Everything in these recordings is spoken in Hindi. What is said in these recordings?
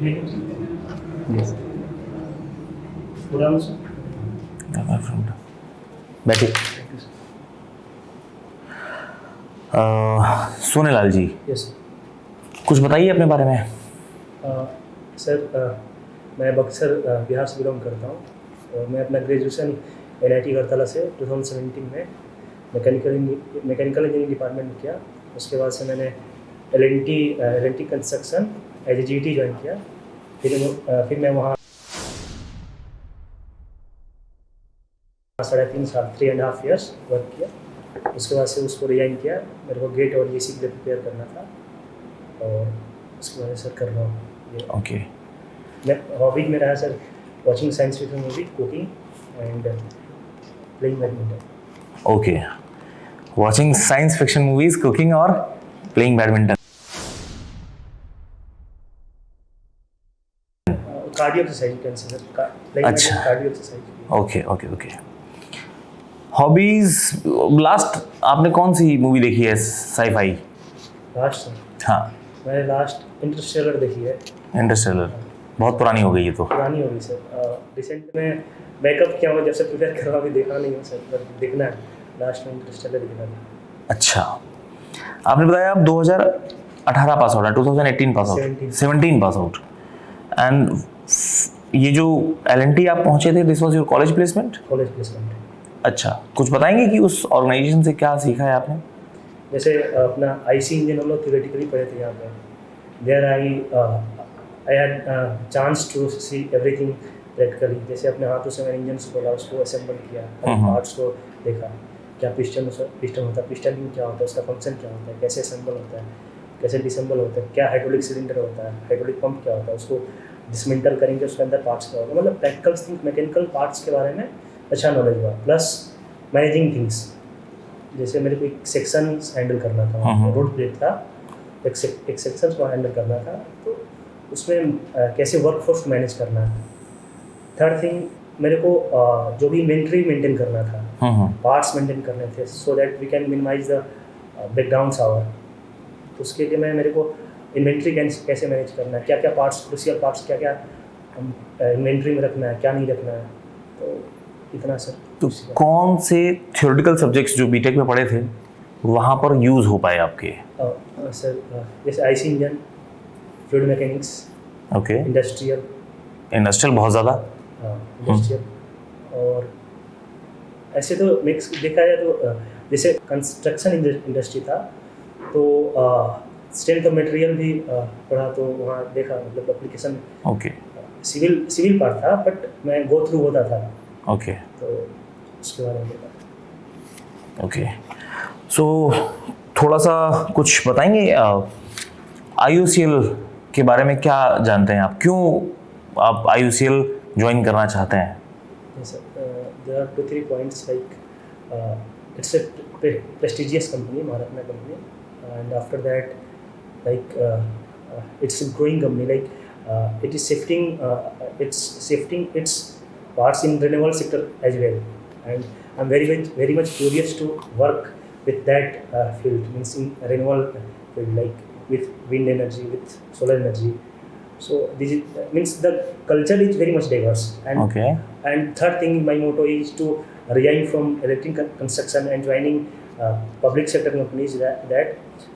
Yes. पूरा हो सर? बैठिए। सोनेलाल जी, यस कुछ बताइए अपने बारे में। सर, मैं बक्सर बिहार से बिलोंग करता हूँ और मैं अपना ग्रेजुएशन NIT करताला से 2017 में मैकेनिकल इंजीनियरिंग डिपार्टमेंट में किया। उसके बाद से मैंने L&T construction as a GT join किया। फिर मैं वहाँ 3.5 साल 3.5 years वर्क किया। उसके बाद से उसको रिजाइन किया। मेरे को गेट और EC के लिए प्रिपेयर करना था और उसकी वजह से कर रहा हूँ ये। ओके, मैं हॉबी में रहा sir watching science fiction movie, cooking and playing badminton. Okay, watching science fiction movies, cooking और playing badminton. Cardio exercise can say sir, playing अच्छा। Cardio exercise. Okay okay okay. Hobbies, last आपने कौन सी मूवी देखी है साईफाई? लास्ट सर हाँ, मैंने लास्ट इंटरस्टेलर देखी है। इंटरस्टेलर बहुत पुरानी हो गई है तो। पुरानी होगी सर। रिसेंट में बैकअप किया हुआ, जब से प्रिपेयर कर रहा हूँ अभी देखा नहीं हूँ सर, पर देखना है। लास्ट में इंटरस्टेलर देखना है। अच्छा, आपने बताया आप 2018 पास आउट है, 2018 pass out, 17 pass out. And ये जो L&T आप पहुंचे थे, this was your college placement? College placement. अच्छा, कुछ बताएंगे कि उस ऑर्गेनाइजेशन से क्या सीखा है आपने? जैसे अपना IC इंजन हम लोग थियोरेटिकली पढ़े थे यहाँ पे। There I had chance to see everything practically. जैसे अपने हाथों से मैंने इंजन को खोला, उसको असेंबल किया, पार्ट्स को देखा, क्या पिस्टन होता है, पिस्टन क्या होता है, उसका फंक्शन क्या होता है, कैसे असेंबल होता है, कैसे डिसेंबल होता है, क्या हाइड्रोलिक सिलेंडर होता है, हाइड्रोलिक पंप क्या होता है, उसको डिसमेंटल करेंगे, उसके अंदर पार्ट्स क्या होगा। मतलब प्रैक्टिकल थिंग, मैकेनिकल पार्ट्स के बारे में अच्छा नॉलेज हुआ। प्लस मैनेजिंग थिंग्स, जैसे मेरे को एक सेक्शन हैंडल करना था, रोड प्लेट था, एक सेक्शन को हैंडल करना था, तो उसमें कैसे वर्कफोर्स मैनेज करना है। थर्ड थिंग, मेरे को जो भी इन्वेंट्री मेंटेन करना था, पार्ट्स मेंटेन करने थे, so that we can minimise the breakdowns hour. उसके लिए मेरे को इन्वेंट्री कैसे मैनेज करना है, क्या क्या पार्ट्स, क्रूशियल पार्ट्स क्या क्या इन्वेंट्री में रखना है, क्या नहीं रखना है, तो इतना सर। तो कौन से थ्योरेटिकल सब्जेक्ट्स जो बीटेक में पढ़े थे वहाँ पर यूज़ हो पाए आपके? सर जैसे IC engine, fluid mechanics, okay, industrial बहुत ज़्यादा। इंडस्ट्रियल और ऐसे तो मिक्स देखा जाए तो जैसे कंस्ट्रक्शन इंडस्ट्री था तो स्ट्रेंथ ऑफ मटेरियल भी पढ़ा, तो वहाँ देखा, मतलब एप्लीकेशन। ओके, सिविल पार्ट था, बट मैं गो थ्रू होता था। ओके, तो उसके बारे में देखा। ओके। सो थोड़ा सा कुछ बताएंगे IOCL के बारे में, क्या जानते हैं आप, क्यों आप IOCL ज्वाइन करना चाहते हैं? There are 2-3 points, like it's a prestigious company, Maharatna company, and after that, like it's a growing company, like it is shifting its parts in renewable sector as well, and I'm very much curious to work with that field, means in renewable field, like with wind energy, with solar energy. So this is, means the culture is very much diverse. And Okay. And third thing, my motto is to resign from electrical construction and joining public sector companies that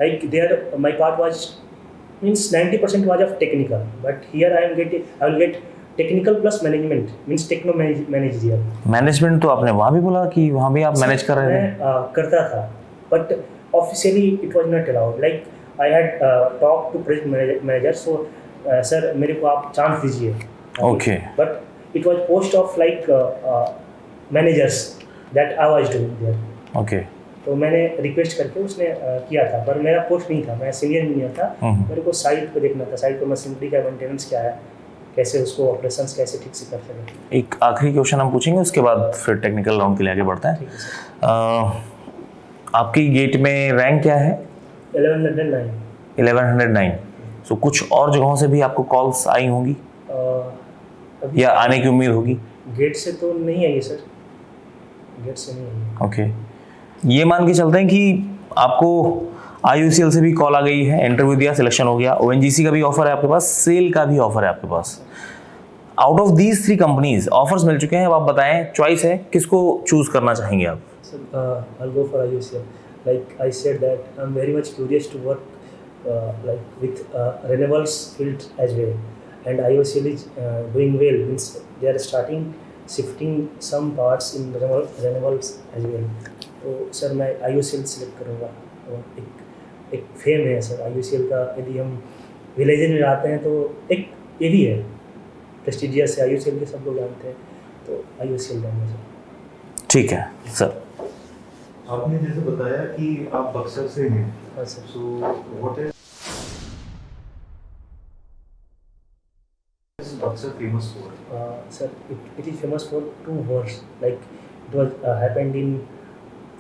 like there my part was, means 90% was of technical, but here I will get technical plus management, means techno managerial. Management तो आपने वहाँ भी बोला कि वहाँ भी आप मैनेज कर रहे थे? मैं करता था, but officially it was not allowed. Like I had talked to project manager, so sir मेरे को आप चांस दीजिए। Okay, but it was post of like managers that I was doing there. Okay, तो मैंने रिक्वेस्ट करके उसने किया था, पर मेरा पोस्ट नहीं था, मैं सीनियर इंजीनियर था। मेरे को साइट पे देखना था, साइट पर मशीनरी का मेंटेनेंस क्या है, कैसे उसको ऑपरेशंस कैसे ठीक से कर सकें। एक आखिरी क्वेश्चन हम पूछेंगे, उसके बाद फिर टेक्निकल राउंड के लिए आगे बढ़ते हैं। ठीक है सर। आपकी गेट में रैंक क्या है? 1109। 1109। सो कुछ और जगहों से भी आपको कॉल्स आई होंगी या आने की उम्मीद होगी? गेट से तो नहीं आई सर, गेट से नहीं आई। ओके, ये मान के चलते हैं कि आपको IOCL से भी कॉल आ गई है, इंटरव्यू दिया, सिलेक्शन हो गया। ONGC का भी ऑफर है आपके पास, सेल का भी ऑफर है आपके पास। Out of these 3 companies offers मिल चुके हैं, अब आप बताएं, चॉइस है, किसको चूज करना चाहेंगे आप? So, I'll go for IUCL. Like I said that I'm very much curious to work like with renewables field as well, and IOCL is doing well. Means they are starting shifting some parts in renewables as well. तो सर मैं IOCL सेलेक्ट करूँगा। और एक फेम है सर IOCL का, यदि हम विलेज में जाते हैं तो एक ये भी है प्रेस्टिजियस है, IOCL के सब लोग जानते हैं, तो IOCL जाएंगे सर। ठीक है सर। आपने जैसे बताया कि आप बक्सर से हैं, हाँ sir. So what is Buxar famous for? Sir, it is famous for 2 wars. Like it was happened in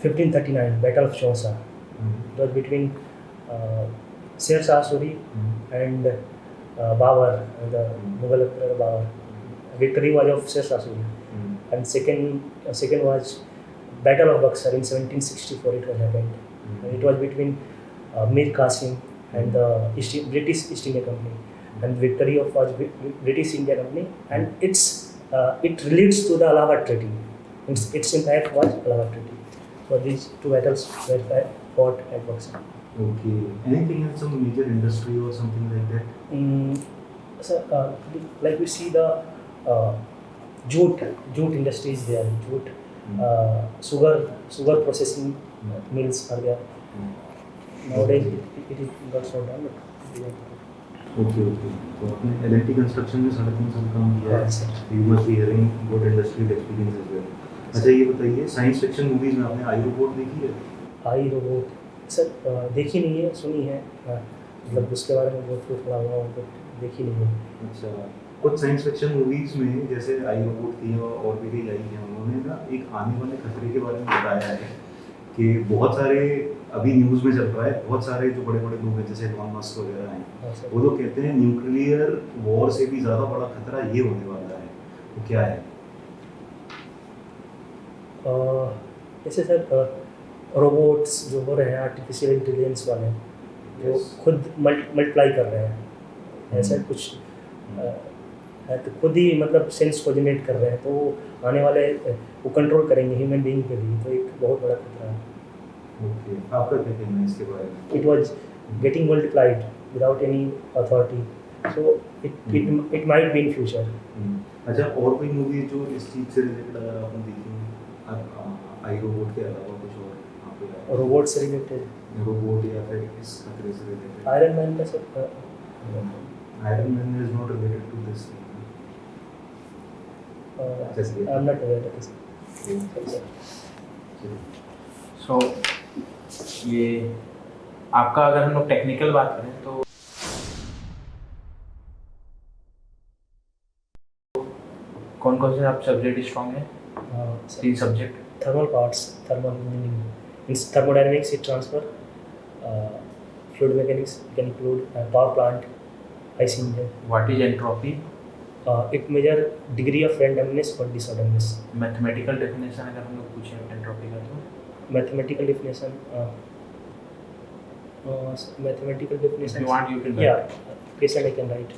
1539, Battle of Chausa. It was between Sher Shah Suri and Babur, the Mughal Emperor Babur. Victory was of Sher Shah Suri, and second was Battle of Buxar in 1764. It was happened. And it was between Mir Qasim and the British East India Company. And victory of was British India Company, and it relates to the Allahabad Treaty. Its impact was Allahabad Treaty. So these 2 battles were fought at Buxar. Okay. Anything else, some major industry or something like that? So like we see the jute industry is there. Jute, sugar processing mills are there. Nowadays it is got so down. Okay okay. तो आपने L&T कंस्ट्रक्शन में 3.5 साल काम किया है, you must be having good industrial experience as well. अच्छा ये बताइए, साइंस फिक्शन मूवीज में आपने आई रोबोट देखी है? आई रोबोट सर देखी नहीं है, सुनी है, मतलब उसके बारे में बहुत कुछ सुना हुआ, बट देखी नहीं है। अच्छा, कुछ साइंस फिक्शन मूवीज में जैसे आई रोबोट थी और भी कई आई हैं, उन्होंने ना एक आने वाले खतरे के बारे में बताया है कि बहुत सारे अभी न्यूज़ में चल रहा है, बहुत सारे जो बड़े बड़े लोग हैं जैसे एलॉन मस्क वगैरह हैं, वो लोग कहते हैं न्यूक्लियर वॉर से भी ज़्यादा बड़ा खतरा ये होने वाला है। तो क्या है? जैसे सर रोबोट्स जो हो रहे हैं, आर्टिफिशियल इंटेलिजेंस वाले, वो खुद मल्टीप्लाई कर रहे हैं, ऐसा कुछ है, तो खुद ही मतलब सेंस को जनरेट कर रहे हैं, तो वो आने वाले वो कंट्रोल करेंगे ह्यूमन बीइंग पे भी, तो एक बहुत बड़ा खतरा है। ओके, आपका क्या कहना है इसके बारे में? It was getting multiplied without any authority, so it might be in future. अच्छा, और कोई मूवी जो इस चीज़ से रिलेटेड अगर आपने देखी हो, आई रोबोट के अलावा कुछ और आपको? रोबोट से रिलेटेड, रोबोट या फिर इस खतरे से रिलेटेड? आयरन मैन का सब iron man is not related to this. I am not aware of this. So ये आपका अगर हम लोग टेक्निकल बात करें तो कौन कौन से आप सब्जेक्ट स्ट्रॉन्ग हैं? 3 subject. Thermal parts, thermal engineering, means thermodynamics, heat transfer, fluid mechanics, can include power plant, IC engine. What is entropy? It measure degree of randomness और डिसऑर्डरनेस। मैथमेटिकल डेफिनेशन अगर हम लोग पूछें एंट्रोपी का तो? Mathematical definition. Mathematical definition. If you want, you can write. Yeah, patient I can write.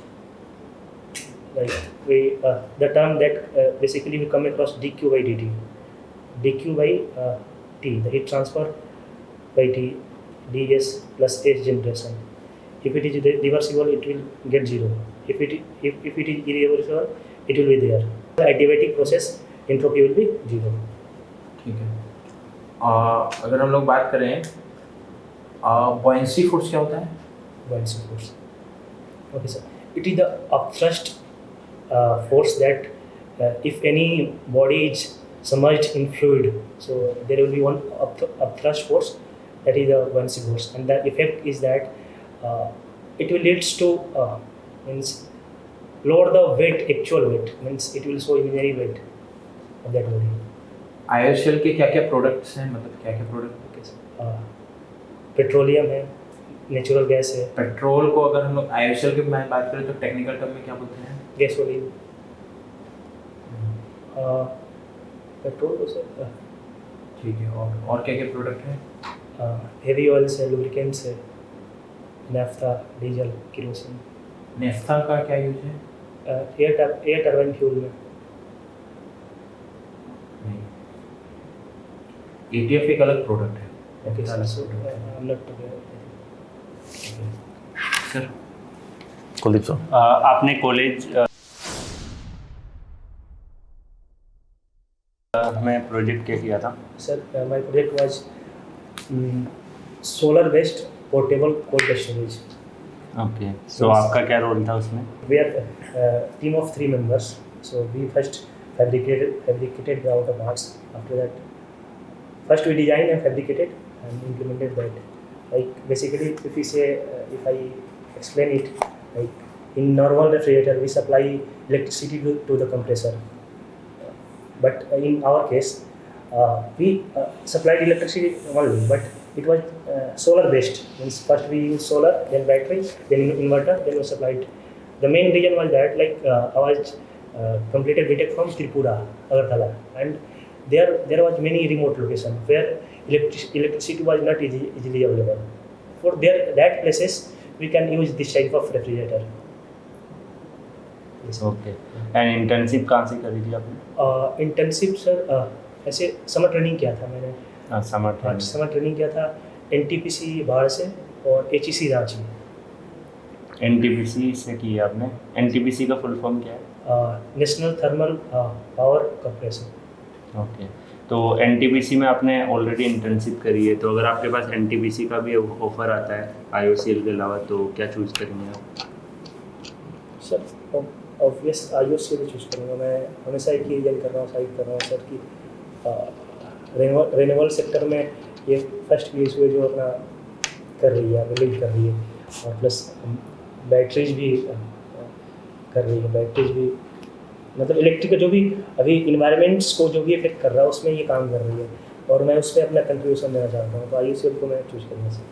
Like the term that basically we come across dq by dt, dq by t, the heat transfer by t, ds plus h generation. If it is reversible, it will get 0. If it is irreversible, it will be there. The adiabatic process, entropy will be 0. ठीक है। अगर हम लोग बात करें बॉयंसी फोर्स क्या होता है? Buoyancy force. Okay, sir. It is the upthrust force that if any body is submerged in fluid, so there will be one upthrust force, that is the buoyancy force, and the effect is that it will leads to means lower the weight, actual weight, means it will show imaginary weight of that body. IOCL के क्या क्या प्रोडक्ट्स हैं, मतलब क्या क्या प्रोडक्ट? पेट्रोलियम है, नेचुरल गैस है। पेट्रोल को अगर हम लोग IOCL की बात करें तो टेक्निकल टर्म में क्या बोलते हैं? गैसोलीन। पेट्रोल को सर ठीक है। और क्या क्या प्रोडक्ट हैं? हेवी ऑयल्स है, लुब्रिकेंट्स है, नाफ्ता, डीजल, केरोसिन, नेफ्था का क्या यूज है? एयर टर्बाइन फ्यूल में। नहीं, एटीएफ एक अलग प्रोडक्ट है। ओके सर, अलग सो product है। I am not sir Kuldeep sir, आपने कॉलेज में प्रोजेक्ट क्या किया था? Sir my project was solar based portable cold storage. Okay, so आपका क्या रोल था उसमें? We are a team of 3 members. So we first fabricated the outer parts. After that, first we designed and fabricated and implemented that. Like basically, if we say, if I explain it, like in normal refrigerator, we supply electricity to the compressor. But in our case, we supplied electricity only, but it was solar based. Means first we used solar, then battery, then inverter, then we supplied. The main reason was that I was completed BTech from Tripura, Agartala, and there was many remote location where electricity was not easily available. For that places we can use this type of refrigerator. Yes. Okay, and internship कहाँ से करी थी आपने? इंटर्नशिप सर ऐसे समर ट्रेनिंग किया था मैंने। Summer training. समर ट्रेनिंग किया था NTPC बाहर से और HEC रांची। एनटीपीसी से की है आपने? एनटीपीसी का फुल फॉर्म क्या है? National thermal power corporation. Okay, तो एनटीपीसी में आपने ऑलरेडी इंटर्नशिप करी है, तो अगर आपके पास एनटीपीसी का भी ऑफर आता है IOCL के अलावा, तो क्या चूज़ करेंगे आप? सर ऑब्वियस IOCL चूज़ करूँगा। मैं हमेशा एक ही रीजन कर रहा हूँ, साइड कर रहा हूँ सर कि रेन्यूएबल सेक्टर में ये फर्स्ट पीस हुए जो अपना कर रही है, लीड कर रही है, और प्लस बैटरीज भी कर रही है। बैटरीज भी मतलब इलेक्ट्रिक जो भी अभी इन्वायरमेंट्स को जो भी इफेक्ट कर रहा है उसमें ये काम कर रही है, और मैं उसमें अपना कंट्रीब्यूशन देना चाहता हूँ, तो IOCL को मैं चूज़ करूँगा सर।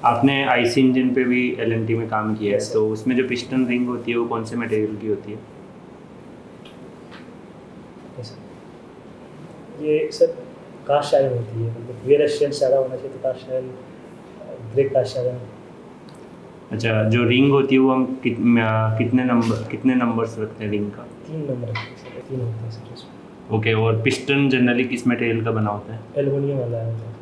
आपने IC इंजन पे भी LNT में काम किया है, Yes, sir. तो उसमें जो पिस्टन रिंग होती है वो कौन से मटेरियल की होती है? ये सर कास्ट आयरन होती है, मतलब वेयर स्ट्रेंथ ज़्यादा होना चाहिए, तो cast iron, brake cast iron. अच्छा, जो रिंग होती है वो हम कितने नंबर्स रखते हैं रिंग का? 3 नंबर रखते हैं सर, 3 होते हैं सर इसमें। ओके, और पिस्टन जनरली किस मटेरियल का बना होता है? एल्युमिनियम वाला है सर।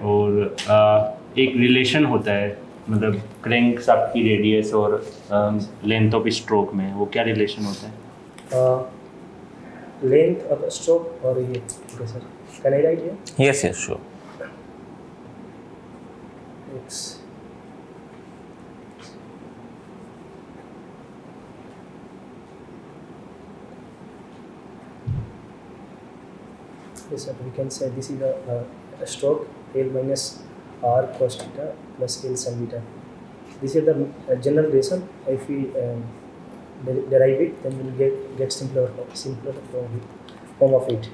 और एक रिलेशन होता है, मतलब क्रैंक शाफ्ट की रेडियस और लेंथ ऑफ स्ट्रोक में, वो क्या रिलेशन होता है? लेंथ ऑफ स्ट्रोक और ये ठीक है sir, can I right here? Yes yes sure. It's yes sir, we can say this is a stroke L minus R cos theta plus L sin theta. This is the general relation. If we derive it, then we'll get simpler form of it.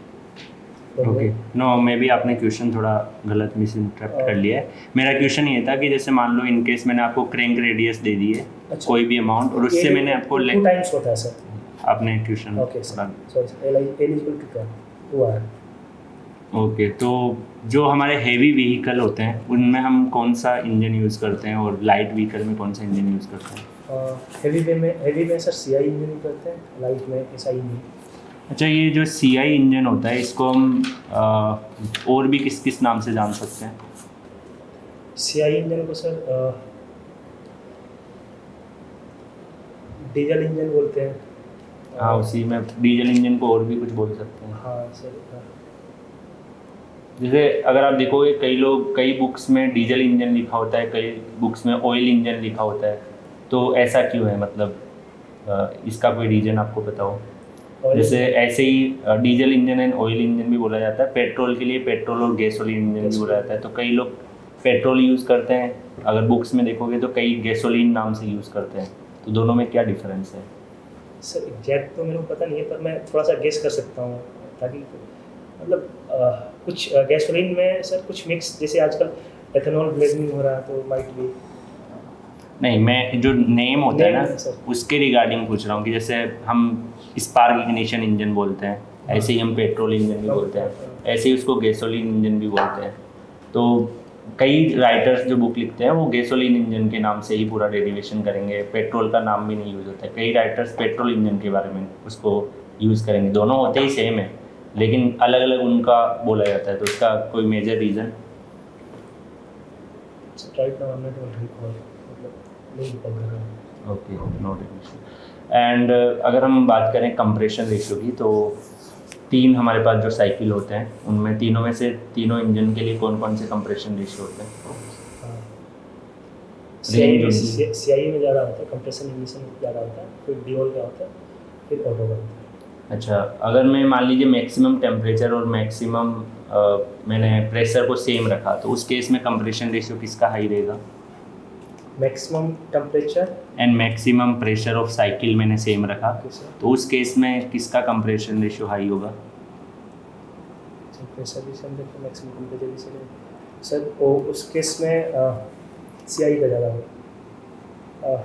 Okay, no maybe आपने क्वेश्चन थोड़ा गलत मिस इंटरप्ट कर लिया है। मेरा क्वेश्चन ये था कि जैसे मान लो इन केस मैंने आपको क्रैंक रेडियस दे दी है, अच्छा। कोई भी अमाउंट, और उससे मैंने आपको टू टाइम्स होता है सर। आपने question okay sir, sorry L equal to 2 R। Okay, तो जो हमारे हेवी व्हीकल होते हैं उनमें हम कौन सा इंजन यूज़ करते हैं, और लाइट व्हीकल में कौन सा इंजन यूज़ करते हैं? हेवी में सर CI इंजन करते हैं, लाइट में SI इंजन। अच्छा, ये जो CI इंजन होता है इसको हम और भी किस किस नाम से जान सकते हैं? CI इंजन को सर डीजल इंजन बोलते हैं। हाँ, उसी में डीजल इंजन को और भी कुछ बोल सकते हैं। हाँ सर। जैसे अगर आप देखोगे कई बुक्स में डीजल इंजन लिखा होता है, कई बुक्स में ऑयल इंजन लिखा होता है, तो ऐसा क्यों है? मतलब इसका कोई रीज़न आपको पता हो? जैसे ऐसे ही diesel engine and oil engine भी बोला जाता है, पेट्रोल के लिए पेट्रोल और गैसोलीन इंजन भी बोला जाता है, तो कई लोग पेट्रोल यूज़ करते हैं, अगर बुक्स में देखोगे तो कई गैसोलीन नाम से यूज़ करते हैं, तो दोनों में क्या डिफरेंस है? सर एग्जैक्ट तो मेरे को पता नहीं है, पर मैं थोड़ा सा गेस कर सकता हूँ, ताकि मतलब कुछ गैसोलीन में सर कुछ मिक्स, जैसे आजकल एथेनॉल ब्लेंडिंग हो रहा है, तो माइट भी। नहीं, मैं जो नेम होता है Name ना है सर। उसके रिगार्डिंग पूछ रहा हूँ कि जैसे हम स्पार्क इग्निशन इंजन बोलते हैं, ऐसे ही हम पेट्रोल इंजन भी बोलते हैं, ऐसे ही उसको गैसोलीन इंजन भी बोलते हैं, तो कई राइटर्स जो बुक लिखते हैं वो गैसोलीन इंजन के नाम से ही पूरा डेरिवेशन करेंगे, पेट्रोल का नाम भी नहीं यूज़ होता है। कई राइटर्स पेट्रोल इंजन के बारे में उसको यूज़ करेंगे, दोनों होते ही सेम है लेकिन अलग अलग उनका बोला जाता है। तो उसका कोई major reason? Right now I am not able to recall, मतलब नहीं रिकॉल कर रहा हूँ। Okay, note issue. एंड अगर हम बात करें कंप्रेशन रेशियो की, तो 3 हमारे पास जो साइकिल होते हैं उनमें तीनों में से तीनों इंजन के लिए कौन कौन से कंप्रेशन रेशियो होते हैं? सीआई में ज़्यादा होता है, कंप्रेशन इमिशन ज़्यादा होता है, फिर ड्यूल का होता है, फिर ऑटो का होता है। अच्छा, अगर मैं मान लीजिए मैक्सिमम टेम्परेचर और मैक्सिमम मैंने प्रेशर को सेम रखा, तो उस केस में कंप्रेशन रेशियो किसका हाई रहेगा? Maximum temperature and maximum pressure of cycle मैंने सेम रखा, ओके सर, तो उस केस में किसका कंप्रेशन रेशियो हाई होगा? प्रेशर भी सेम रखें, मैक्सिमम टेम्परेचर भी सेम रखें सर। वो उस केस में सीआई का ज़्यादा होगा।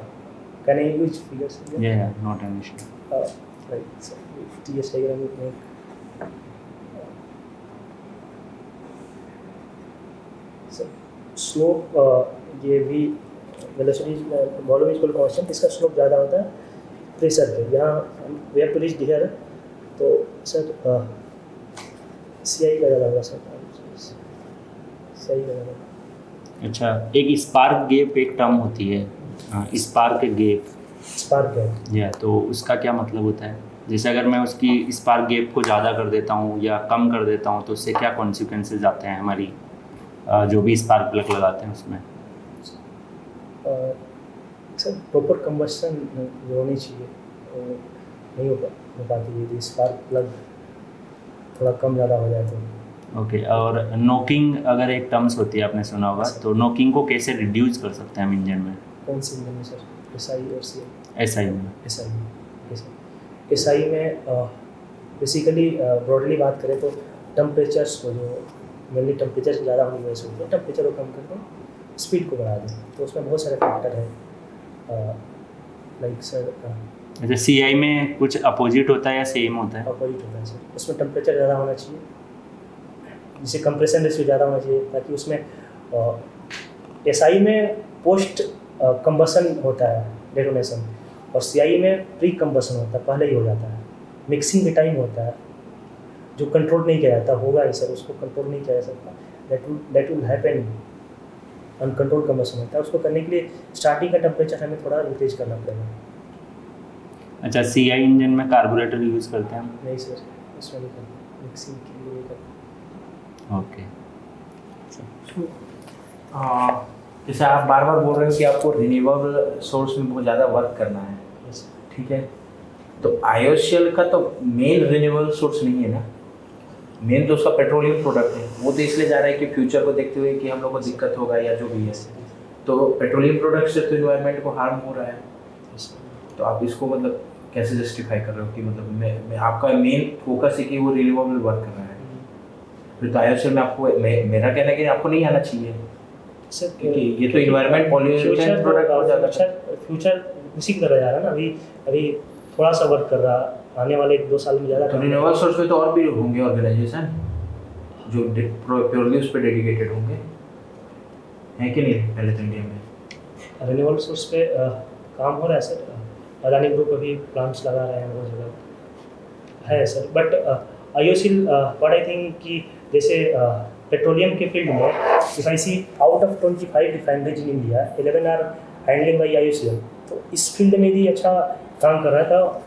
Can I use figures? या not an issue. Right sir, TS diagram में सर स्लोप ये भी वेलोसिटी वॉल्यूम इक्वल कांस्टेंट, इसका स्लोप ज़्यादा होता है प्रेशर पे। यहाँ we have to reach here, तो सर सीआई का ज़्यादा होगा सर, सीआई का ज़्यादा। अच्छा, एक स्पार्क गैप एक टर्म होती है, स्पार्क गैप, स्पार्क गैप, या तो उसका क्या मतलब होता है? जैसे अगर मैं उसकी स्पार्क गैप को ज़्यादा कर देता हूँ या कम कर देता हूँ तो उससे क्या कॉन्सिक्वेंसेज आते हैं हमारी जो भी स्पार्क प्लग लगाते हैं उसमें? सर प्रॉपर कंबस्शन जो होनी चाहिए वो नहीं हो पाती यदि स्पार्क प्लग थोड़ा कम ज़्यादा हो जाए तो। ओके, और नोकिंग अगर एक टर्म्स होती है, आपने सुना होगा, तो नोकिंग को कैसे रिड्यूस कर सकते हैं हम इंजन में? कौन सी इंजन में सर? एसआई और सीआई? एसआई में। एसआई में बेसिकली ब्रॉडली बात करें तो टेम्परेचर्स को जो मेनली टेम्परेचर से ज़्यादा होने की वजह से होती है, टेम्परेचर को कम करके स्पीड को बढ़ा दें, तो उसमें बहुत सारे फैक्टर हैं। लाइक सर जैसे सीआई में कुछ अपोजिट होता है या सेम होता है? अपोजिट होता है सर, उसमें टेम्परेचर ज़्यादा होना चाहिए, जिससे कंप्रेशन रेशियो ज़्यादा होना चाहिए, ताकि उसमें एसआई में पोस्ट कंबसन होता है डेटोनेशन, और सीआई में प्री कंबसन होता है, पहले ही हो जाता है। मिक्सिंग के टाइम होता है जो कंट्रोल नहीं किया जाता, होगा ही सर, उसको कंट्रोल नहीं किया जा सकता, that will happen. Uncontrol combustion होता है, उसको करने के लिए स्टार्टिंग का टेम्परेचर हमें थोड़ा इंक्रीज करना पड़ेगा। अच्छा, सीआई इंजन में कार्बोरेटर यूज़ करते हैं हम? नहीं सर, उसमें नहीं करते, मिक्सिंग के लिए नहीं करते। ओके। जैसे आप बार बार बोल रहे हो कि आपको रिन्यूएबल सोर्स में बहुत ज़्यादा वर्क करना है, यस ठीक है, तो IOCL का तो मेन रिन्यूएबल सोर्स नहीं है ना, मेन तो उसका पेट्रोलियम प्रोडक्ट है। वो तो इसलिए जा रहा है कि फ्यूचर को देखते हुए कि हम लोग को दिक्कत होगा या जो भी है, तो पेट्रोलियम प्रोडक्ट से तो इन्वायरमेंट को हार्म हो रहा है। तो आप इसको मतलब कैसे जस्टिफाई कर रहे हो कि मतलब मैं आपका मेन फोकस है कि वो रिन्यूएबल वर्क कर रहा है, फिर तो IOCL में आपको मेरा कहना है कि आपको नहीं आना चाहिए सर, क्योंकि ये तो इन्वायरमेंट पॉल्यूशन प्रोडक्ट हो जाता है। फ्यूचर उसी की तरह जा रहा है ना, अभी थोड़ा सा वर्क कर रहा, आने वाले 2 साल में ज़्यादा। तो रिन्यूएबल सोर्स में तो और भी होंगे ऑर्गेनाइजेशन जो प्योरली उस पर डेडिकेटेड होंगे, हैं कि नहीं? पहले तो इंडिया में रिन्यूएबल सोर्स पे काम हो रहा है सर, अदानी ग्रुप अभी प्लांट्स लगा रहे हैं, बहुत जगह है sir. But IOCL what I think कि जैसे पेट्रोलियम के फील्ड में if I see out of 25 refineries in India 11 are handling by IOCL, तो इस फील्ड में भी अच्छा काम कर रहा था।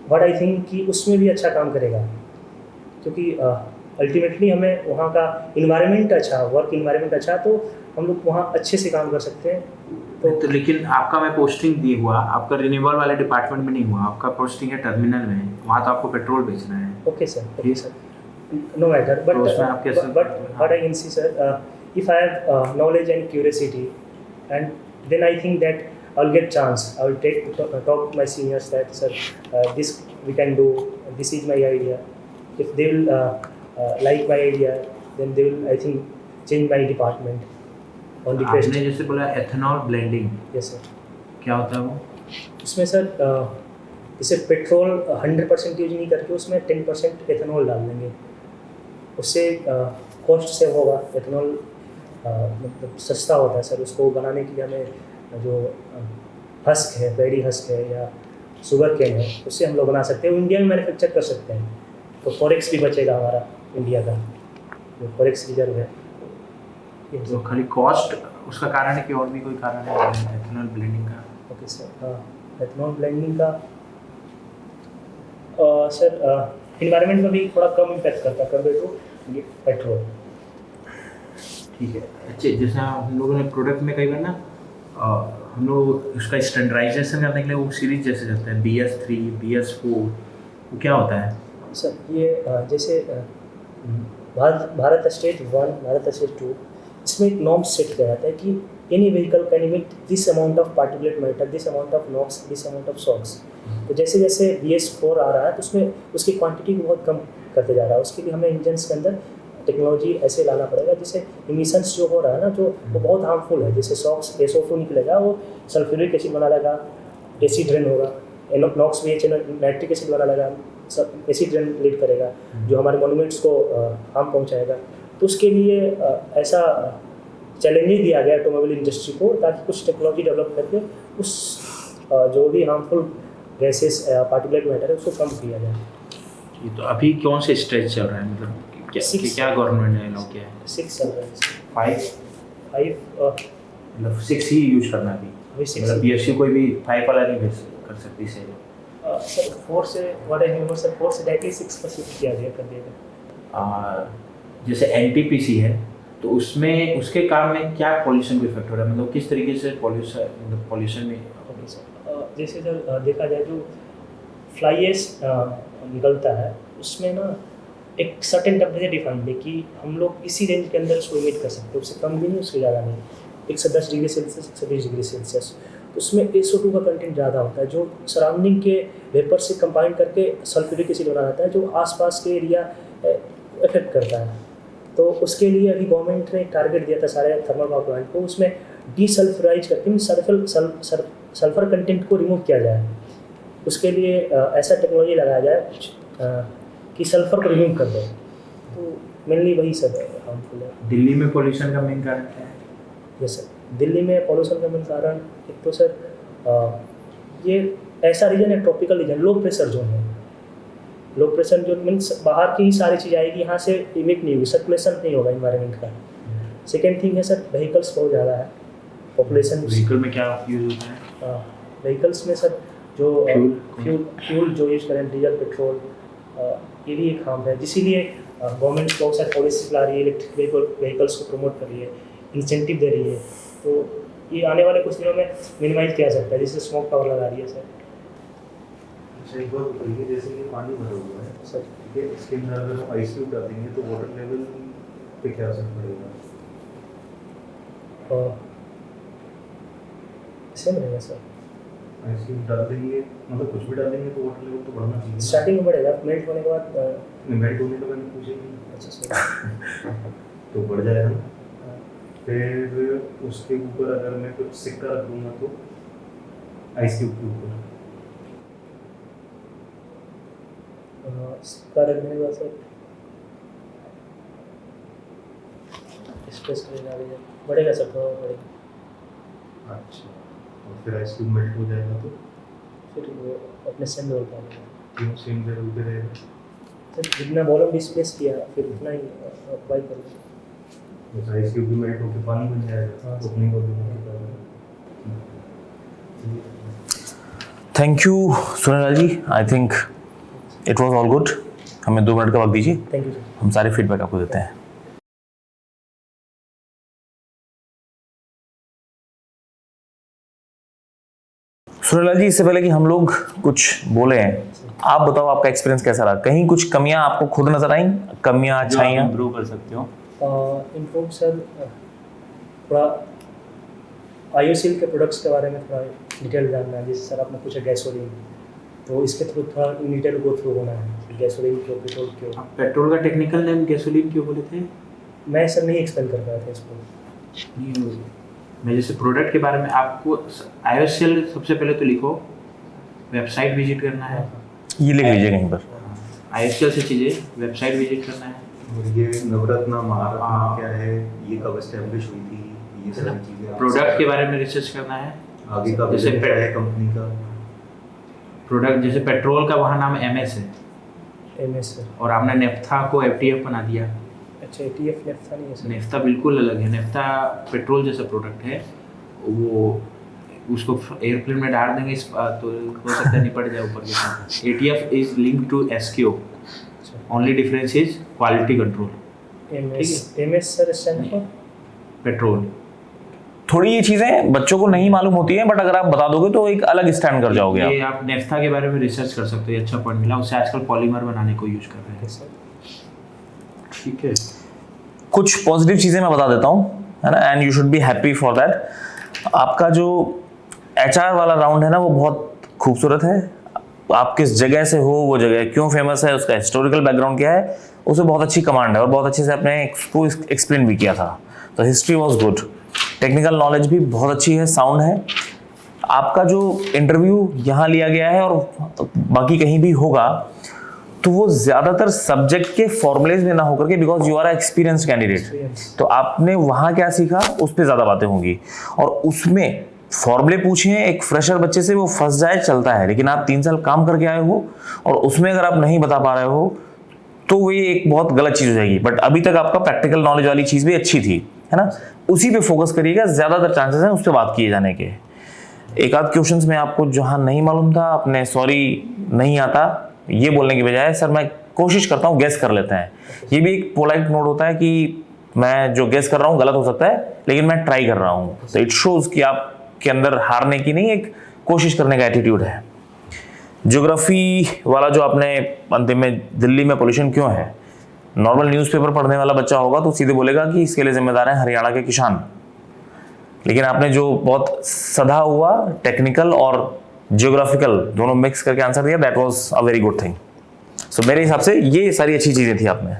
व्हाट आई थिंक कि उसमें भी अच्छा काम करेगा, क्योंकि अल्टीमेटली हमें वहाँ का इन्वायरमेंट अच्छा, वर्क इन्वायरमेंट अच्छा, तो हम लोग वहाँ अच्छे से काम कर सकते हैं। तो लेकिन आपका मैं पोस्टिंग दी हुआ, आपका रिन्यूएबल वाले डिपार्टमेंट में नहीं हुआ, आपका पोस्टिंग है टर्मिनल में, वहाँ तो आपको पेट्रोल बेचना है। Okay sir, no matter, but what I can see sir, if I have knowledge and curiosity, and then I think that I'll get chance, I will talk to my seniors that sir, this we can do, this is my idea. If they will like my idea, then they will, I think, change my department on the आपने जैसे बोला एथेनॉल ब्लेंडिंग, yes sir, क्या होता है वो? उसमें सर जैसे पेट्रोल 100% यूज नहीं करके उसमें 10% एथेनॉल डाल देंगे, उससे कॉस्ट सेव होगा। एथेनॉल मतलब सस्ता होता है सर, उसको बनाने के लिए हमें जो हस्क है, पेडी हस्क है या शुगर केन है, उससे हम लोग बना सकते हैं, इंडिया में मैन्युफैक्चर कर सकते हैं। तो फॉरेक्स भी बचेगा हमारा इंडिया का, जो फॉरेक्स रिजर्व है। तो खाली कॉस्ट उसका कारण है कि और भी कोई कारण है एथेनॉल ब्लेंडिंग का? ओके सर, हाँ, एथेनॉल ब्लेंडिंग का सर इन्वायरमेंट में भी थोड़ा कम इम्पैक्ट करता है कंपेयर टू पेट्रोल। ठीक है। अच्छा, जैसे हम लोगों ने प्रोडक्ट में कई बार ना हम लोग उसका स्टैंडर्डाइजेशन करने के लिए वो सीरीज जैसे करते हैं BS3, BS4, वो क्या होता है? सर ये जैसे भारत स्टेज 1, भारत स्टेज 2, इसमें एक नॉर्म सेट किया जाता है कि any vehicle can emit this amount of particulate matter, this amount of NOx, this amount of SOx. तो जैसे जैसे BS4 आ रहा है तो उसमें उसकी क्वांटिटी को बहुत कम करते जा रहा है। उसके लिए हमें इंजन्स के अंदर टेक्नोलॉजी ऐसे लाना पड़ेगा जिससे इमिशंस जो हो रहा है ना, जो वो बहुत हार्मफुल है, जैसे सॉक्स SO2 निकलेगा, वो सल्फ्यूरिक एसिड बना लेगा, एसिड रेन होगा, नॉक्स भी नाइट्रिक एसिड बना लेगा, एसिड रेन लीड करेगा जो हमारे मोन्यूमेंट्स को हार्म पहुंचाएगा। तो उसके लिए ऐसा चैलेंज दिया गया ऑटोमोबाइल इंडस्ट्री को, ताकि कुछ टेक्नोलॉजी डेवलप करके उस जो भी हार्मफुल गैसेस पार्टिकुलेट मैटर है उसको कम किया जाए। ये तो अभी कौन से स्टेज चल रहा है, मतलब क्या गवर्नमेंट ने लॉ किया है? 6 चल रहा है। 5 5 मतलब 6 ही यूज करना अभी अभी 6 मतलब BSC कोई भी 5 वाला नहीं भेज कर सकती से। सर 4 से व्हाट आई मीन सर 4 से डायरेक्टली 6 पर शिफ्ट किया गया, कर दिया गया। जैसे NTPC है तो उसमें उसके काम में क्या पॉल्यूशन को इफेक्ट हो रहा है, मतलब किस तरीके से पॉल्यूशन में? ओके सर, जैसे सर देखा जाए जो फ्लाई ऐश निकलता है उसमें ना एक सर्टेन टेम्परेचर डिफाइंड है कि हम लोग इसी रेंज के अंदर उसको इमिट कर सकते हैं, उससे कम भी नहीं, उससे ज़्यादा नहीं, 110 डिग्री सेल्सियस, 120 डिग्री सेल्सियस। तो उसमें SO2 का कंटेंट ज़्यादा होता है, जो सराउंडिंग के वेपर से कंबाइन करके सल्फ्यूरिक एसिड बना जाता है, जो आसपास के एरिया इफेक्ट करता है। तो उसके लिए अभी गवर्नमेंट ने टारगेट दिया था सारे थर्मल पावर प्लांट को, उसमें डीसल्फराइज करके सल्फर कंटेंट को रिमूव किया जाए। उसके लिए ऐसा टेक्नोलॉजी लगाया जाए कि सल्फर को रिमूव कर दे। तो मेनली वही सब हार्मफुल है। दिल्ली में पॉल्यूशन का मेन कारण क्या है? यस सर, दिल्ली में पॉल्यूशन का मेन कारण एक तो सर ये ऐसा रीजन है, tropical region, low pressure zone है। लो प्रेशर जोन मीन्स बाहर की ही सारी चीज़ आएगी, यहाँ से इमिट नहीं होगी, सर्कुलेशन नहीं होगा इन्वायरमेंट का। सेकेंड थिंग है सर, व्हीकल्स बहुत ज़्यादा है, पॉपुलेशन। व्हीकल में क्या यूज होता है? व्हीकल्स में सर जो फ्यूल जो यूज करें, डीजल, पेट्रोल, ये भी एक हार्म है। इसीलिए गवर्नमेंट बहुत सारी पॉलिसीज ला रही है, इलेक्ट्रिक व्हीकल्स को प्रमोट कर रही है, इंसेंटिव दे रही है। तो ये आने वाले कुछ दिनों में मिनिमाइज किया जा सकता है, जैसे स्मोक टावर लगा रही है सर। अच्छा, एक बात बताइए, जैसे ये पानी भरा हुआ है सर ठीक है, इसके अंदर अगर हम आइस क्यूब डालेंगे तो वाटर लेवल पे क्या असर पड़ेगा? सेम रहेगा सर, आइस क्यूब डाल देंगे मतलब कुछ भी डालेंगे तो वाटर लेवल तो बढ़ना चाहिए। स्टार्टिंग में बढ़ेगा, मेल्ट होने के बाद मेल्ट होने का मैंने पूछा ही नहीं। अच्छा सर तो बढ़ जाएगा ना। फिर उसके ऊपर अगर मैं कुछ सिक्का रख दूंगा तो आइस क्यूब के ऊपर सिक्का रखने के बाद सर स्पेस करेगा, बढ़ेगा सर, थोड़ा बढ़ेगा। अच्छा, और फिर आइस क्यूब मेल्ट हो जाएगा तो फिर वो अपने सेम लेवल पर आएगा। क्यों सेम लेवल पे रहेगा? सर जितना वॉल्यूम डिस्प्लेस किया फिर उतना ही अप्लाई करेंगे। जैसे आइस क्यूब भी मेल्ट होकर पानी बन जाएगा, हाँ। तो अपनी वॉल्यूम के कारण। Thank you Sunil ji, I think it was all good. हमें 2 मिनट का वक्त दीजिए, थैंक यू सर। हम सारे फीडबैक आपको देते हैं। सुनील जी, इससे पहले कि हम लोग कुछ बोले हैं, आप बताओ आपका एक्सपीरियंस कैसा रहा? कहीं कुछ कमियां आपको खुद नजर आई, कमियां अच्छाइयां? इम्प्रूव कर सकते हो। इम्प्रूव सर, थोड़ा आईओसीएल के प्रोडक्ट्स के बारे में थोड़ा डिटेल जानना है। जैसे सर आपने पूछा गैसोलीन, तो इसके थ्रू थोड़ा डिटेल गो थ्रू होना है, गैसोलीन क्यों, पेट्रोल क्यों। आप पेट्रोल का टेक्निकल नेम गैसोलीन क्यों बोले थे? मैं सर नहीं एक्सप्लेन कर पाया था इसको। नहीं, मैं जैसे प्रोडक्ट के बारे में आपको IOCL सबसे पहले तो लिखो, वेबसाइट विजिट करना है, ये लिख लीजिए कहीं पर। IOCL से चीज़ें वेबसाइट विजिट करना है, और ये नवरत्न महारत्न क्या है, ये कब एस्टेब्लिश हुई थी, ये सारी चीज़ें प्रोडक्ट के बारे में रिसर्च करना है। आगे का जैसे विजन क्या है कंपनी का। प्रोडक्ट जैसे पेट्रोल का वहाँ नाम एमएस है, एमएस सर। और आपने नेफ्था को एफटीएफ बना दिया। अच्छा एटीएफ नेफ्था नहीं है सर। नेफ्था बिल्कुल अलग है। नेफ्था पेट्रोल जैसा प्रोडक्ट है, वो उसको एयरप्लेन में डाल देंगे तो हो सकता है निपट जाए ऊपर के साथ। ATF is linked to SQ, only difference is quality control. MS sir stand for petrol. थोड़ी ये चीजें बच्चों को नहीं मालूम होती हैं, बट अगर आप बता दोगे तो एक अलग स्टैंड कर जाओगे ये आप। आप नेफ्था के बारे में रिसर्च कर सकते हो, ये अच्छा पॉइंट मिला। उससे आजकल पॉलीमर बनाने को यूज कर रहे हैं। सर। ठीक है। कुछ पॉजिटिव चीजें मैं बता देता हूँ, है ना, and you should be happy for that. आपका जो एचआर वाला राउंड है ना, वो बहुत खूबसूरत है। आप किस जगह से हो, वो जगह क्यों फेमस है, उसका हिस्टोरिकल बैकग्राउंड क्या है, उसे बहुत अच्छी कमांड है और बहुत अच्छे से आपने इसको एक्सप्लेन भी किया था। तो history was good, technical knowledge भी बहुत अच्छी है, साउंड है। आपका जो इंटरव्यू यहाँ लिया गया है और बाकी कहीं भी होगा, तो वो ज़्यादातर सब्जेक्ट के फॉर्मुलेज में ना होकर के, because you are experienced candidate, तो आपने वहाँ क्या सीखा उस पर ज़्यादा बातें होंगी। और उसमें फॉर्मूले पूछे एक फ्रेशर बच्चे से, वो फंस जाए चलता है, लेकिन आप 3 साल काम करके आए हो और उसमें अगर आप नहीं बता पा रहे हो तो वो एक बहुत गलत चीज़ हो जाएगी। बट अभी तक आपका प्रैक्टिकल नॉलेज वाली चीज़ भी अच्छी थी, है ना, उसी पे फोकस करिएगा, ज़्यादातर चांसेस हैं उस पर बात किए जाने के। एक आध क्वेश्चंस में आपको जहाँ नहीं मालूम था, आपने सॉरी नहीं आता ये बोलने की बजाय सर मैं कोशिश करता हूँ, गेस कर लेते हैं। ये भी एक पोलाइट नोट होता है कि मैं जो गेस कर रहा हूँ गलत हो सकता है, लेकिन मैं ट्राई कर रहा हूँ। तो इट शोज़ कि आपके अंदर हारने की नहीं, एक कोशिश करने का एटीट्यूड है। ज्योग्राफी वाला जो आपने अंतिम में, दिल्ली में पोल्यूशन क्यों है, नॉर्मल न्यूज़पेपर पढ़ने वाला बच्चा होगा तो सीधे बोलेगा कि इसके लिए जिम्मेदार हैं हरियाणा के किसान। लेकिन आपने जो बहुत सधा हुआ टेक्निकल और ज्योग्राफिकल दोनों मिक्स करके आंसर दिया, that was a very good thing. So मेरे हिसाब से ये सारी अच्छी चीज़ें थी आप में।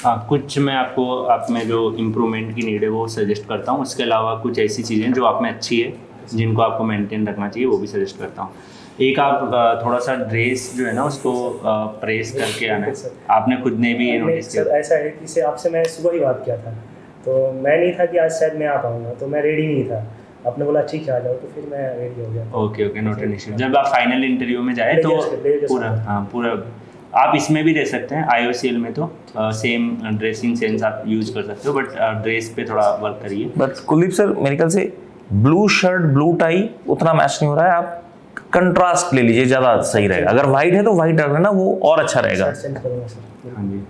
हाँ, कुछ मैं आपको आप में जो इम्प्रूवमेंट की नीड है वो सजेस्ट करता हूँ। उसके अलावा कुछ ऐसी चीज़ें जो आप में अच्छी है, जिनको आपको मेंटेन रखना चाहिए, वो भी सजेस्ट करता हूँ। एक आप थोड़ा सा ड्रेस जो है ना उसको प्रेस करके आना है। आपने खुद ने भी ये नोटिस किया? ऐसा है कि से आपसे मैं सुबह ही बात किया था, तो मैं नहीं था कि आज शायद मैं आ पाऊँगा, तो मैं रेडी नहीं था। आपने बोला ठीक है आ जाओ, तो फिर मैं रेडी हो गया। Okay, note an issue. जब आप फाइनल इंटरव्यू में जाए तो पूरा आप इसमें भी रह सकते हैं, IOCL में तो सेम ड्रेसिंग सेंस आप यूज कर सकते हो, बट ड्रेस पे थोड़ा वर्क करिए। बट कुलदीप सर मेरे ख्याल से ब्लू शर्ट ब्लू टाई उतना मैच नहीं हो रहा है, आप कंट्रास्ट ले लीजिए, ज़्यादा सही रहेगा। अगर वाइट है तो वाइट रख लेना, वो और अच्छा रहेगा। हाँ जी।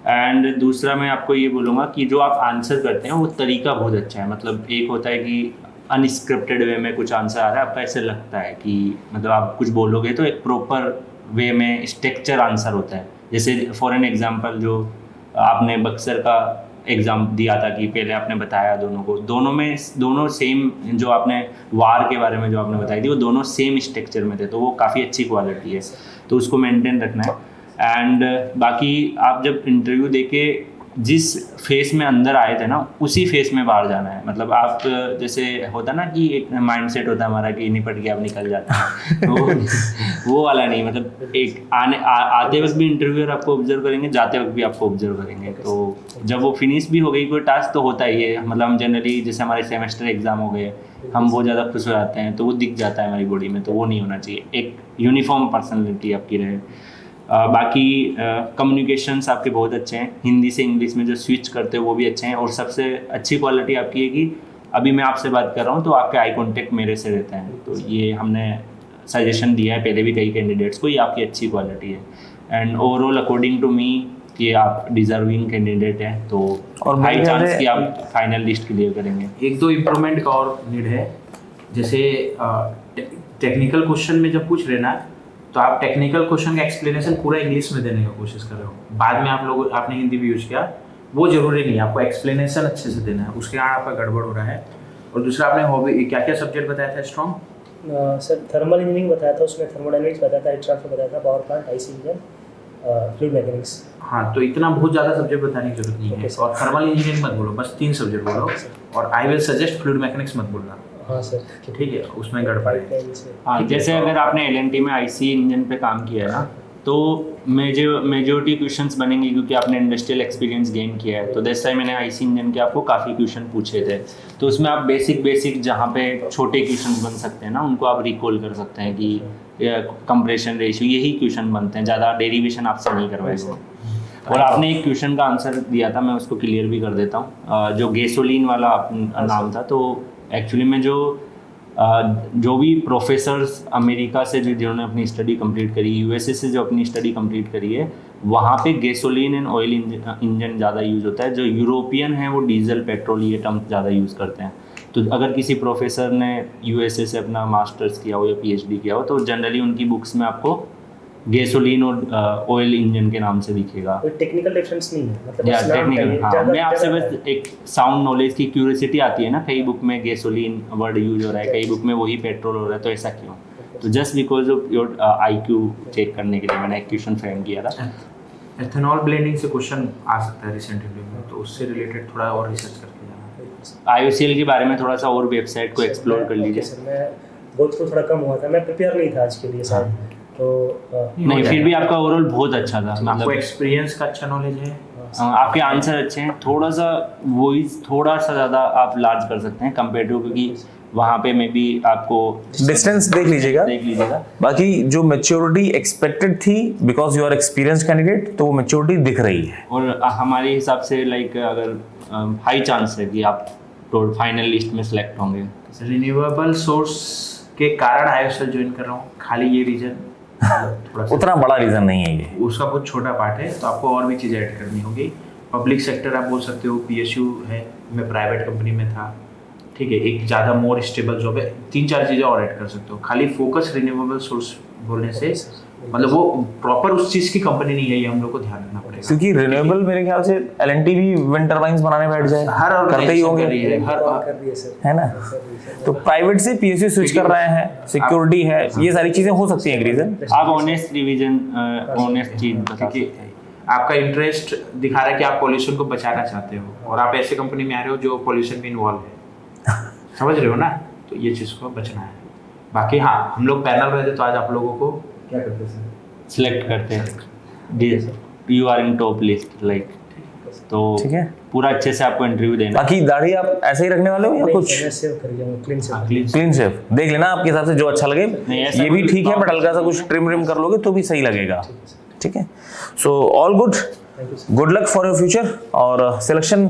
एंड दूसरा मैं आपको ये बोलूँगा कि जो आप आंसर करते हैं वो तरीका बहुत अच्छा है। मतलब एक होता है कि अनस्क्रिप्टेड वे में कुछ आंसर आ रहा है, आपका ऐसे लगता है कि मतलब आप कुछ बोलोगे तो एक प्रॉपर वे में स्ट्रक्चर आंसर होता है। जैसे फॉर एन एग्जांपल जो आपने बक्सर का एग्जाम दिया था कि पहले आपने बताया दोनों को, दोनों सेम, जो आपने वार के बारे में जो आपने बताई थी वो दोनों सेम स्ट्रक्चर में थे, तो वो काफ़ी अच्छी क्वालिटी है, तो उसको मेंटेन रखना है। एंड बाकी आप जब इंटरव्यू देके जिस फेस में अंदर आए थे ना उसी फेस में बाहर जाना है। मतलब आप जैसे होता ना कि एक माइंडसेट होता है हमारा कि निपट के आप निकल जाते हैं, तो वो वाला नहीं। मतलब एक आते वक्त भी इंटरव्यूअर आपको ऑब्जर्व करेंगे, जाते वक्त भी आपको ऑब्जर्व करेंगे। तो जब वो फिनिश भी हो गई कोई टास्क तो होता ही है। मतलब हम जनरली जैसे हमारे सेमेस्टर एग्जाम हो गए, हम बहुत ज़्यादा खुश हो जाते हैं, तो वो दिख जाता है हमारी बॉडी में, तो वो नहीं होना चाहिए। एक यूनिफॉर्म पर्सनैलिटी आपकी रहे। बाकी कम्युनिकेशंस आपके बहुत अच्छे हैं, हिंदी से इंग्लिश में जो स्विच करते हो वो भी अच्छे हैं। और सबसे अच्छी क्वालिटी आपकी है कि अभी मैं आपसे बात कर रहा हूँ तो आपके आई कांटेक्ट मेरे से रहता है, तो ये हमने सजेशन दिया है पहले भी कई कैंडिडेट्स को, ये आपकी अच्छी क्वालिटी है। And overall according to me कि आप डिजर्विंग कैंडिडेट हैं, तो और हाई चांस कि आप फाइनल लिस्ट क्लियर करेंगे। एक दो इम्प्रूवमेंट का और नीड है। जैसे टेक्निकल क्वेश्चन में जब पूछ रहे ना, तो आप टेक्निकल क्वेश्चन का एक्सप्लेनेशन पूरा इंग्लिश में देने का कोशिश कर रहे हो, बाद में आपने हिंदी भी यूज किया, वो जरूरी नहीं है। आपको एक्सप्लेनेशन अच्छे से देना है, उसके कारण आपका गड़बड़ हो रहा है। और दूसरा आपने हॉबी क्या क्या सब्जेक्ट बताया था स्ट्रॉन्ग? सर थर्मल इंजीनियरिंग बताया था, उसमें थर्मोडायनेमिक्स बताया था, हीट ट्रांसफर बताया था, power plant, IC engine, fluid mechanics. हाँ, तो इतना बहुत ज़्यादा सब्जेक्ट बताने की जरूरत नहीं है। और थर्मल इंजीनियरिंग मत बोलो, बस 3 सब्जेक्ट बोलो। और I will suggest fluid mechanics मत बोलना। हाँ सर, ठीक है, उसमें गड़बड़ है। हाँ, जैसे अगर आपने LNT में IC इंजन पे काम किया है ना, तो मेजोरिटी क्वेश्चंस बनेंगे क्योंकि आपने इंडस्ट्रियल एक्सपीरियंस गेन किया है। तो दैट्स टाइम मैंने आईसी इंजन के आपको काफ़ी क्वेश्चन पूछे थे, तो उसमें आप बेसिक जहाँ पे छोटे क्वेश्चंस बन सकते हैं ना, उनको आप रिकॉल कर सकते हैं कि कंप्रेशन रेशियो, यही क्वेश्चन बनते हैं, ज़्यादा डेरिवेशन आपसे नहीं करवाएगा। और आपने एक क्वेश्चन का आंसर दिया था, मैं उसको क्लियर भी कर देता हूँ, जो गैसोलीन वाला नाम था। तो एक्चुअली में जो भी प्रोफेसर्स अमेरिका से जिन्होंने अपनी स्टडी कंप्लीट करी, यूएसए से जो अपनी स्टडी कंप्लीट करी है, वहाँ पे गैसोलीन एंड ऑयल इंजन ज़्यादा यूज़ होता है। जो यूरोपियन है वो डीजल, पेट्रोल, ये टर्म ज़्यादा यूज़ करते हैं। तो अगर किसी प्रोफेसर ने यूएसए से अपना मास्टर्स किया हो या पीएचडी किया हो, तो जनरली उनकी बुक्स में आपको गैसोलीन और ऑयल इंजन के नाम से दिखेगा। कोई टेक्निकल डिफरेंस नहीं है, मतलब या बस नाम टेक्निकल, का ही, हाँ, ज़्यादा- मैं आपसे ज़्यादा बस एक साउंड नॉलेज की क्यूरियोसिटी आती है ना, कई बुक में गैसोलीन वर्ड यूज हो रहा है, कई बुक में वही पेट्रोल हो रहा है, तो ऐसा क्यों? तो just because of your IQ check करने के लिए मैंने एक क्वेश्चन फ्रेम किया था। एथेनॉल ब्लेंडिंग से क्वेश्चन आ सकता है रिसेंटली में, तो उससे रिलेटेड थोड़ा और रिसर्च करके जाना। IOCL के बारे में थोड़ा सा और वेबसाइट को एक्सप्लोर कर ओके लीजिए। सर, मैं गोथ थ्रू थोड़ा कम हुआ था, मैं प्रिपेयर नहीं था आज के लिए शायद, तो नहीं, फिर भी आपका ओवरऑल बहुत अच्छा था, आपको मतलब एक्सपीरियंस का अच्छा नॉलेज है। आपके आंसर अच्छे हैं, थोड़ा सा वॉइस थोड़ा सा ज़्यादा आप लार्ज कर सकते हैं कंपेयर टू, क्योंकि वहाँ पे मे बी आपको डिस्टेंस देख लीजिएगा। बाकी जो मैच्योरिटी एक्सपेक्टेड थी, because you are experience candidate, तो वो मैच्योरिटी दिख रही है। और हमारे हिसाब से लाइक अगर हाई चांस है कि आप तो फाइनल लिस्ट में सेलेक्ट होंगे। रिन्यूएबल सोर्स के कारण आईओएसएल ज्वाइन कर रहा हूँ, खाली ये रीजन थोड़ा सा उतना बड़ा रीजन नहीं है ये, उसका बहुत छोटा पार्ट है, तो आपको और भी चीज़ें ऐड करनी होगी। पब्लिक सेक्टर आप बोल सकते हो, पीएसयू है, मैं प्राइवेट कंपनी में था, ठीक है, एक ज़्यादा मोर स्टेबल जॉब है, 3-4 चीज़ें और ऐड कर सकते हो। खाली फोकस रिन्यूएबल सोर्स बोलने से मतलब वो प्रॉपर उस चीज़ की कंपनी नहीं है, ये हम लोग को ध्यान रखना पड़ेगा। क्योंकि रिन्यूएबल मेरे ख्याल से एलएनटी भी विंड टर्बाइंस बनाने बैठ जाए, हर करते ही होंगे, हर कर दिए सर, है ना। तो प्राइवेट से पीएसयू स्विच कर रहे हैं, सिक्योरिटी है, ये सारी चीजें हो सकती हैं एक रीजन। आप ऑनेस्ट रिवीजन, ऑनेस्ट चीज बता क्योंकि आपका इंटरेस्ट दिखा रहा है कि आप पॉल्यूशन को बचाना चाहते हो, और आप ऐसे कंपनी में आ रहे हो जो पॉल्यूशन में इन्वॉल्व है, समझ रहे हो ना, तो ये चीज़ को बचना है। बाकी हाँ, हम लोग पैनल रहते तो आज आप लोगों को क्या करते सर, सिलेक्ट करते हैं, you are in top list like, तो ठीक है, पूरा अच्छे से आपको इंटरव्यू देना। बाकी दाढ़ी आप ऐसे ही रखने वाले हो या कुछ सेव कर लिया, क्लीन सेव। क्लीन शेव देख लेना, आपके हिसाब से जो अच्छा लगे। ऐसा ये भी कोई ठीक है, बट हल्का सा कुछ ट्रिम कर लोगे तो भी सही लगेगा, ठीक है। So all good, good luck for your future. और सिलेक्शन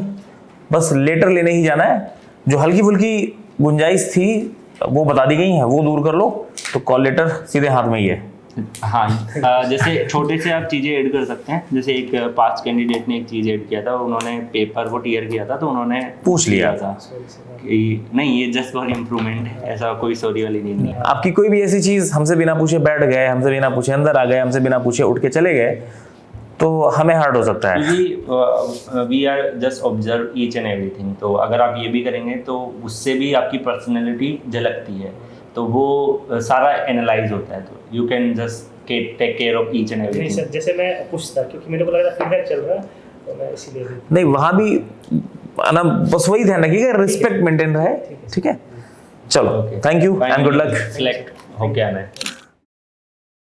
बस लेटर लेने ही जाना है, जो हल्की फुल्की गुंजाइश थी वो बता दी गई है, वो दूर कर लो, तो कॉल लेटर सीधे हाथ में ही है। हाँ, जैसे छोटे से आप चीज़ें ऐड कर सकते हैं, जैसे एक पास्ट कैंडिडेट ने एक चीज़ ऐड किया था, उन्होंने पेपर को टीयर किया था, तो उन्होंने पूछ लिया था कि नहीं ये जस्ट फॉर इम्प्रूवमेंट है, ऐसा कोई सॉरी वाली नहीं है। आपकी कोई भी ऐसी चीज हमसे बिना पूछे बैठ गए, हमसे बिना पूछे अंदर आ गए, हमसे बिना पूछे उठ के चले गए, तो हमें हार्ड हो सकता है। क्योंकि we are just observe each and everything, तो अगर आप ये भी करेंगे तो उससे भी आपकी पर्सनैलिटी झलकती है, तो वो सारा एनालाइज होता है, तो you can just take care of each and नहीं एवरीथिंग। सर, जैसे मैं पूछता क्योंकि मेरे को लग रहा फीडबैक चल रहा है, तो मैं इसीलिए नहीं, वहां भी ना बस वही ध्यान रखिएगा, रिस्पेक्ट मेंटेन रहे, ठीक है। चलो, thank you and good luck. Select हो क्या मैं